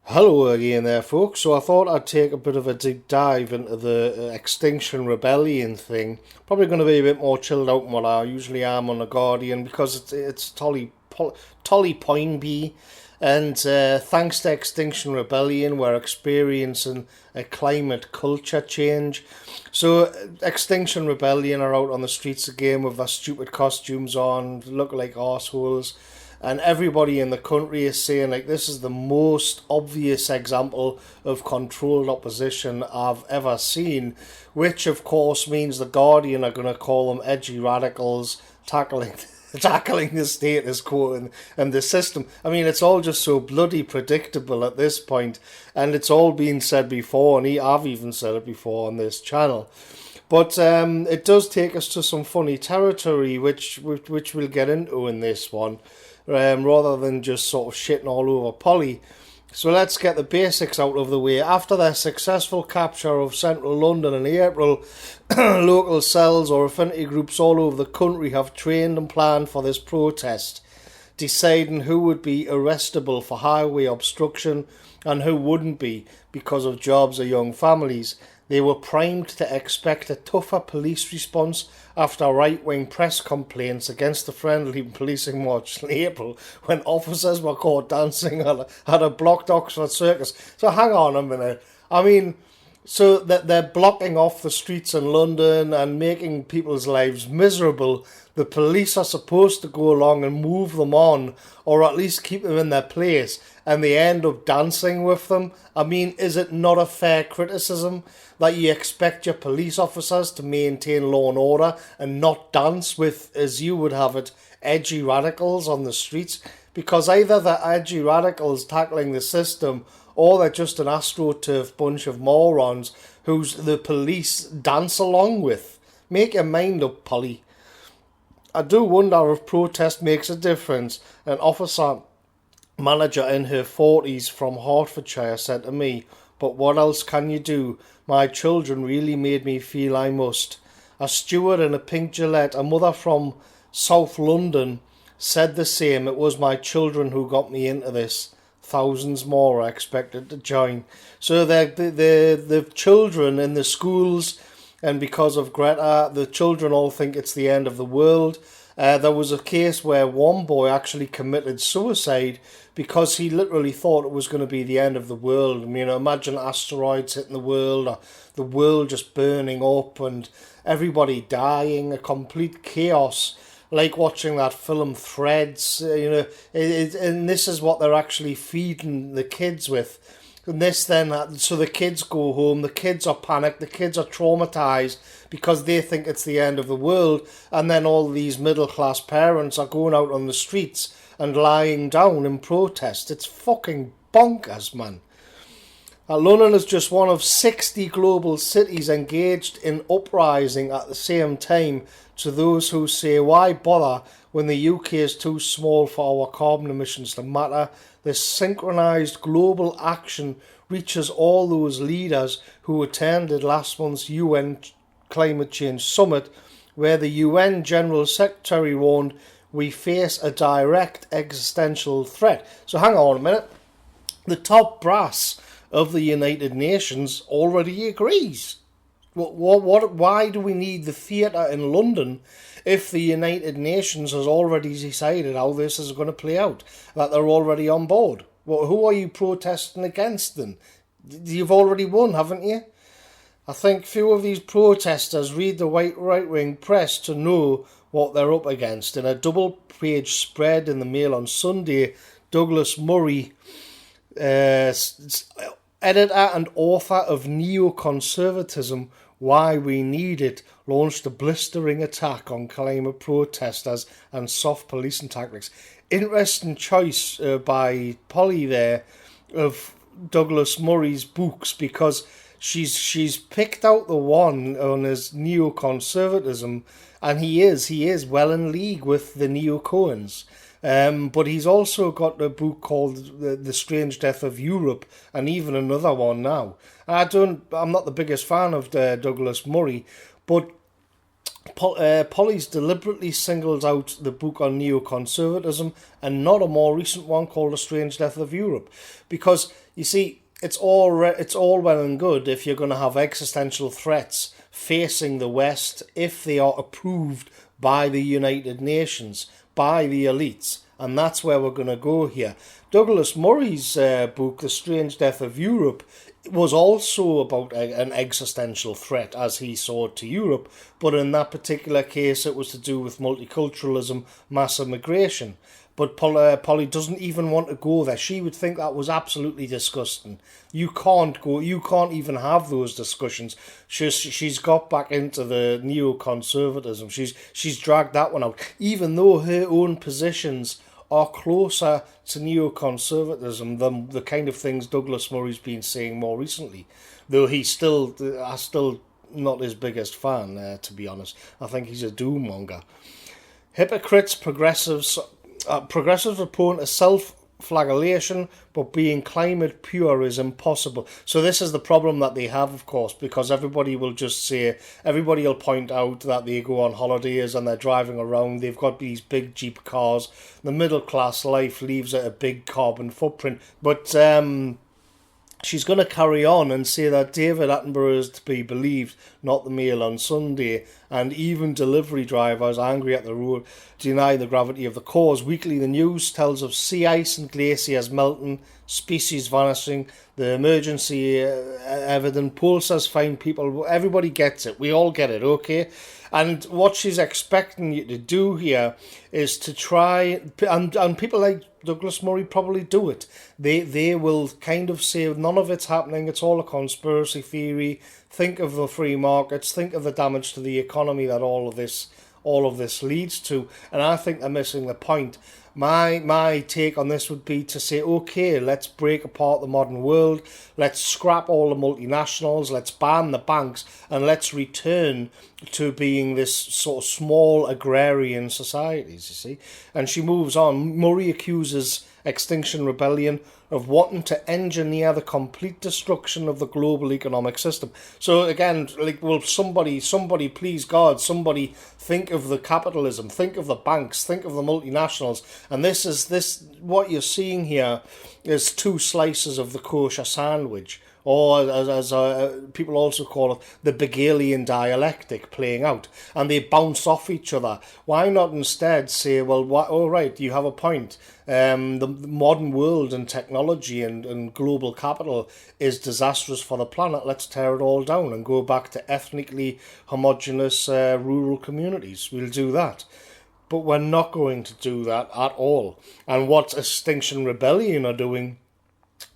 Hello again there, folks. So I thought I'd take a bit of a deep dive into the Extinction Rebellion thing. Probably going to be a bit more chilled out than what I usually am on The Guardian because it's Toynbee. And thanks to Extinction Rebellion, we're experiencing a climate culture change. So Extinction Rebellion are out on the streets again with their stupid costumes on, look like arseholes, and everybody in the country is saying like this is the most obvious example of controlled opposition I've ever seen, which of course means the Guardian are going to call them edgy radicals tackling the status quo and the system. I mean, it's all just so bloody predictable at this point, and it's all been said before, and I've even said it before on this channel. But it does take us to some funny territory, which we'll get into in this one, rather than just sort of shitting all over Polly. So let's get the basics out of the way. After their successful capture of central London in April, local cells or affinity groups all over the country have trained and planned for this protest, deciding who would be arrestable for highway obstruction and who wouldn't be because of jobs or young families. They were primed to expect a tougher police response after right-wing press complaints against the friendly policing march in April when officers were caught dancing at a blocked Oxford Circus. So hang on a minute. I mean, so that they're blocking off the streets in London and making people's lives miserable. The police are supposed to go along and move them on, or at least keep them in their place, and they end up dancing with them. I mean, is it not a fair criticism that you expect your police officers to maintain law and order and not dance with, as you would have it, edgy radicals on the streets? Because either they're edgy radicals tackling the system, or they're just an astroturf bunch of morons who's the police dance along with. Make your mind up, Polly. I do wonder if protest makes a difference. An officer manager in her 40s from Hertfordshire said to me, "But what else can you do? My children really made me feel I must." A steward in a pink Gillette, a mother from South London, said the same. "It was my children who got me into this." Thousands more are expected to join. So the children in the schools, and because of Greta, the children all think it's the end of the world. There was a case where one boy actually committed suicide because he literally thought it was going to be the end of the world. I mean, imagine asteroids hitting the world, or the world just burning up and everybody dying, a complete chaos. Like watching that film Threads, and this is what they're actually feeding the kids with. And this then, so the kids go home, the kids are panicked, the kids are traumatised because they think it's the end of the world, and then all these middle class parents are going out on the streets and lying down in protest. It's fucking bonkers, man. London is just one of 60 global cities engaged in uprising at the same time. To those who say, why bother when the UK is too small for our carbon emissions to matter, this synchronised global action reaches all those leaders who attended last month's UN Climate Change Summit, where the UN General Secretary warned we face a direct existential threat. So hang on a minute. The top brass of the United Nations already agrees. Why do we need the theatre in London if the United Nations has already decided how this is going to play out, that they're already on board? Well, who are you protesting against then? You've already won, haven't you? I think few of these protesters read the right-wing press to know what they're up against. In a double-page spread in the Mail on Sunday, Douglas Murray, editor and author of Neoconservatism, Why We Need It, launched a blistering attack on climate protesters and soft policing tactics. Interesting choice by Polly there of Douglas Murray's books, because she's picked out the one on his neoconservatism, and he is well in league with the neo-Cohens. But he's also got a book called The Strange Death of Europe, and even another one now. I'm not the biggest fan of Douglas Murray, but Polly's deliberately singled out the book on neoconservatism and not a more recent one called A Strange Death of Europe. Because, you see, it's all well and good if you're going to have existential threats facing the West if they are approved by the United Nations, by the elites. And that's where we're going to go here. Douglas Murray's book, The Strange Death of Europe, was also about an existential threat as he saw it to Europe, but in that particular case it was to do with multiculturalism, mass immigration. But Polly doesn't even want to go there. She would think that was absolutely disgusting. You can't even have those discussions. She's got back into the neoconservatism. She's dragged that one out, even though her own positions are closer to neoconservatism than the kind of things Douglas Murray's been saying more recently. Though I still not his biggest fan, to be honest. I think he's a doom monger. Hypocrites, progressives report a self-flagellation, but being climate pure is impossible. So this is the problem that they have, of course, because everybody will point out that they go on holidays and they're driving around, they've got these big Jeep cars, the middle class life leaves it a big carbon footprint, but she's going to carry on and say that David Attenborough is to be believed, not the Mail on Sunday, and even delivery drivers angry at the road deny the gravity of the cause. Weekly, the news tells of sea ice and glaciers melting, species vanishing, the emergency evident, pollsters find people, everybody gets it, we all get it, okay? And what she's expecting you to do here is to try, and people like Douglas Murray probably do it. They will kind of say none of it's happening, it's all a conspiracy theory, think of the free markets, think of the damage to the economy that all of this leads to, and I think they're missing the point. My take on this would be to say, okay, let's break apart the modern world, let's scrap all the multinationals, let's ban the banks, and let's return to being this sort of small agrarian societies, you see. And she moves on. Murray accuses Extinction Rebellion of wanting to engineer the complete destruction of the global economic system. So again, like, will somebody, please God, somebody think of the capitalism, think of the banks, think of the multinationals. And what you're seeing here is two slices of the kosher sandwich, or as people also call it, the Hegelian dialectic playing out, and they bounce off each other. Why not instead say, well, all right, you have a point. The modern world and technology and global capital is disastrous for the planet. Let's tear it all down and go back to ethnically homogenous rural communities. We'll do that. But we're not going to do that at all. And what Extinction Rebellion are doing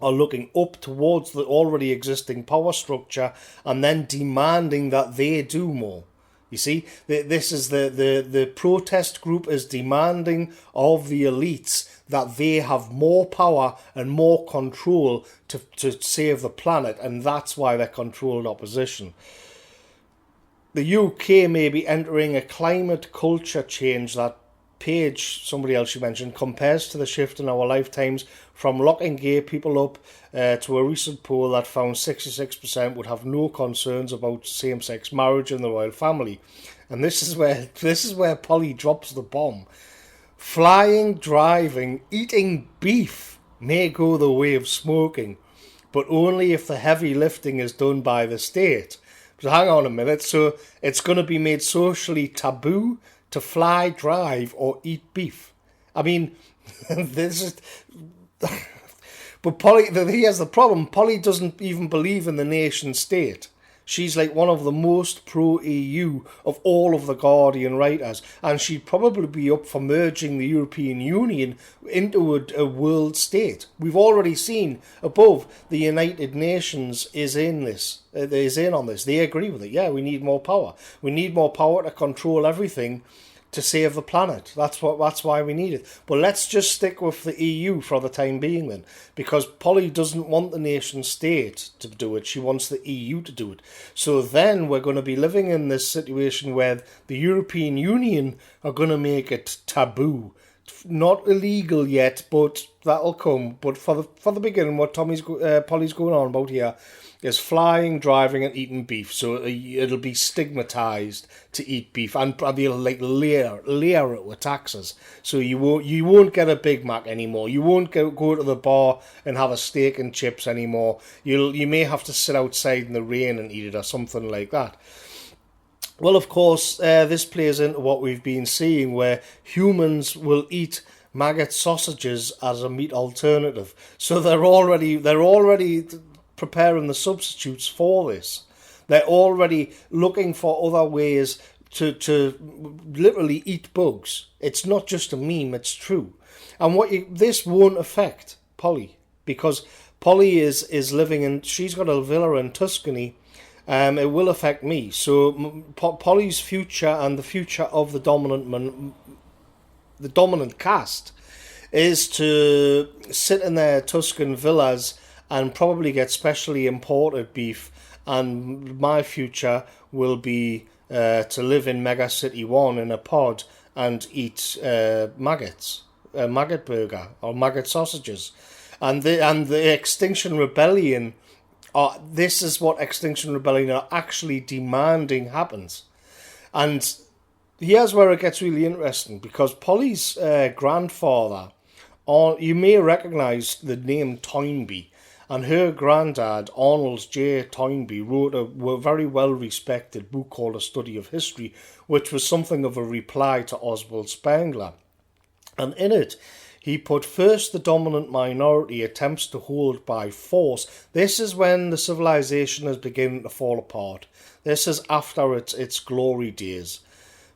are looking up towards the already existing power structure and then demanding that they do more. You see, this is the protest group is demanding of the elites that they have more power and more control to save the planet, and that's why they're controlled opposition. The UK may be entering a climate culture change that Page, somebody else you mentioned, compares to the shift in our lifetimes from locking gay people up to a recent poll that found 66% would have no concerns about same-sex marriage in the royal family. And this is where Polly drops the bomb. Flying, driving, eating beef may go the way of smoking, but only if the heavy lifting is done by the state. But hang on a minute, so it's going to be made socially taboo to fly, drive, or eat beef. I mean, this is... But Polly, here's the problem. Polly doesn't even believe in the nation state. She's like one of the most pro-EU of all of the Guardian writers, and she'd probably be up for merging the European Union into a world state. We've already seen above the United Nations is in on this. They agree with it. Yeah, we need more power. We need more power to control everything to save the planet. That's why we need it. But let's just stick with the EU for the time being then, because Polly doesn't want the nation state to do it. She wants the EU to do it. So then we're going to be living in this situation where the European Union are going to make it taboo not illegal yet, but that'll come. But for the beginning, what Polly's going on about here is flying, driving, and eating beef. So it'll be stigmatized to eat beef, and they'll like layer it with taxes. So you won't get a Big Mac anymore. You won't go to the bar and have a steak and chips anymore. You may have to sit outside in the rain and eat it or something like that. Well, of course, this plays into what we've been seeing, where humans will eat maggot sausages as a meat alternative. So they're already preparing the substitutes for this. They're already looking for other ways to literally eat bugs. It's not just a meme; it's true. And this won't affect Polly, because Polly is living in. She's got a villa in Tuscany. It will affect me. So Polly's future and the future of the dominant caste is to sit in their Tuscan villas and probably get specially imported beef. And my future will be to live in Mega City 1 in a pod and eat maggots, a maggot burger or maggot sausages. And the Extinction Rebellion. This is what Extinction Rebellion are actually demanding happens. And here's where it gets really interesting, because Polly's grandfather, you may recognise the name Toynbee, and her granddad, Arnold J. Toynbee, wrote a very well-respected book called A Study of History, which was something of a reply to Oswald Spengler. And in it, he put first the dominant minority attempts to hold by force. This is when the civilization is beginning to fall apart. This is after its glory days.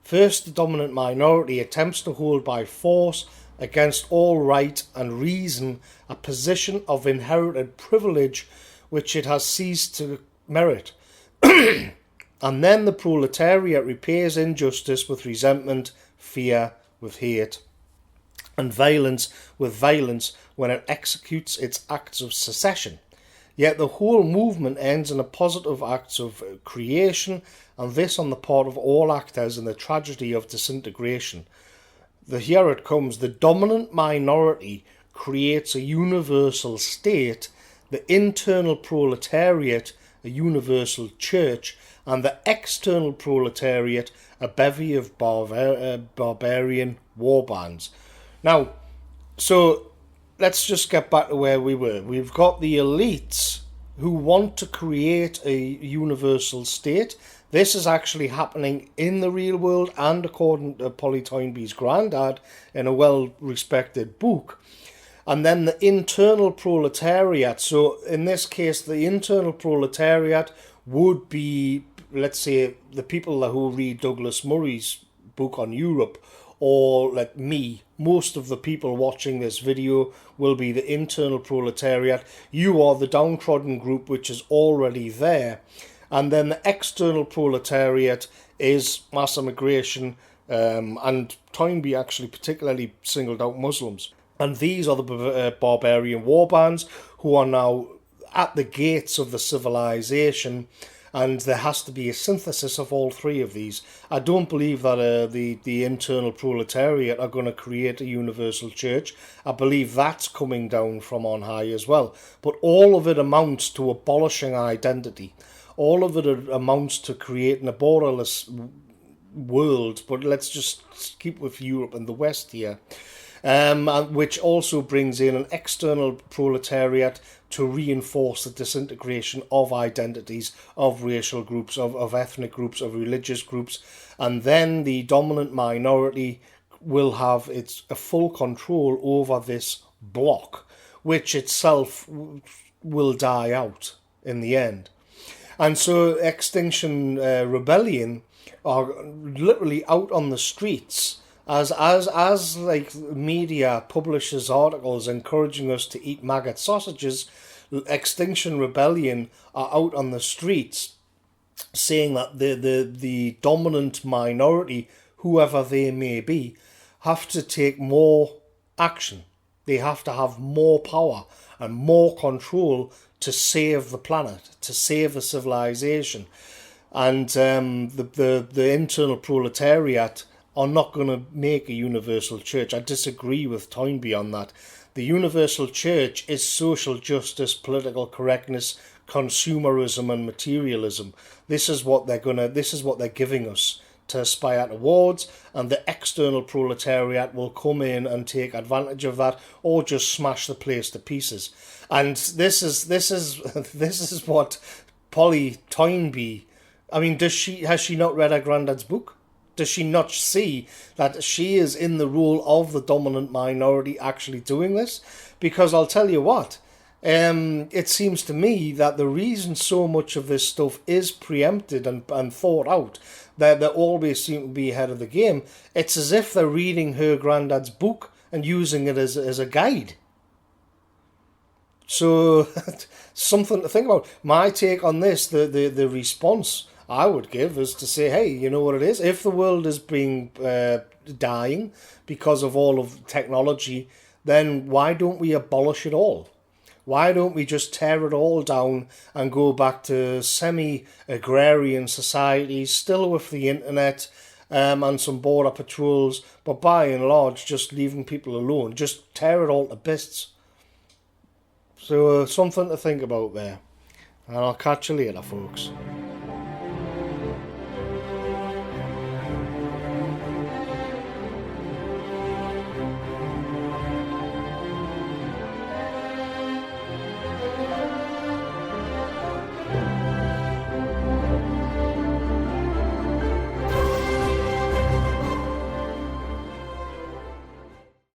First, the dominant minority attempts to hold by force against all right and reason a position of inherited privilege which it has ceased to merit. And then the proletariat repays injustice with resentment, fear with hate, and violence with violence when it executes its acts of secession. Yet the whole movement ends in a positive acts of creation, and this on the part of all actors in the tragedy of disintegration. Here it comes. The dominant minority creates a universal state, the internal proletariat a universal church, and the external proletariat a bevy of barbarian warbands. Now, so let's just get back to where we were. We've got the elites who want to create a universal state. This is actually happening in the real world, and according to Polly Toynbee's granddad in a well-respected book. And then the internal proletariat. So in this case, the internal proletariat would be, let's say, the people who read Douglas Murray's book on Europe, or like me. Most of the people watching this video will be the internal proletariat. You are the downtrodden group which is already there. And then the external proletariat is mass immigration, and Toynbee actually particularly singled out Muslims. And these are the barbarian warbands who are now at the gates of the civilization, and there has to be a synthesis of all three of these. I don't believe that the internal proletariat are going to create a universal church. I believe that's coming down from on high as well. But all of it amounts to abolishing identity. All of it amounts to creating a borderless world. But let's just keep with Europe and the West here. Which also brings in an external proletariat to reinforce the disintegration of identities, of racial groups, of ethnic groups, of religious groups, and then the dominant minority will have a full control over this block, which itself will die out in the end. And so Extinction Rebellion are literally out on the streets as like media publishes articles encouraging us to eat maggot sausages. Extinction Rebellion are out on the streets saying that the dominant minority, whoever they may be, have to take more action. They have to have more power and more control to save the planet, to save the civilization. And the internal proletariat are not going to make a universal church. I disagree with Toynbee on that. The universal church is social justice, political correctness, consumerism and materialism. This is what they're giving us to aspire towards, and the external proletariat will come in and take advantage of that, or just smash the place to pieces. And this is this is what Polly Toynbee. I mean, has she not read her granddad's book? Does she not see that she is in the role of the dominant minority actually doing this? Because I'll tell you what, it seems to me that the reason so much of this stuff is preempted and thought out, that they always seem to be ahead of the game, it's as if they're reading her granddad's book and using it as a guide. So, something to think about. My take on this, the response I would give is to say, hey, you know what it is? If the world is being dying because of all of technology, then why don't we abolish it all? Why don't we just tear it all down and go back to semi-agrarian societies, still with the internet and some border patrols, but by and large just leaving people alone, just tear it all to bits. So something to think about there. And I'll catch you later, folks.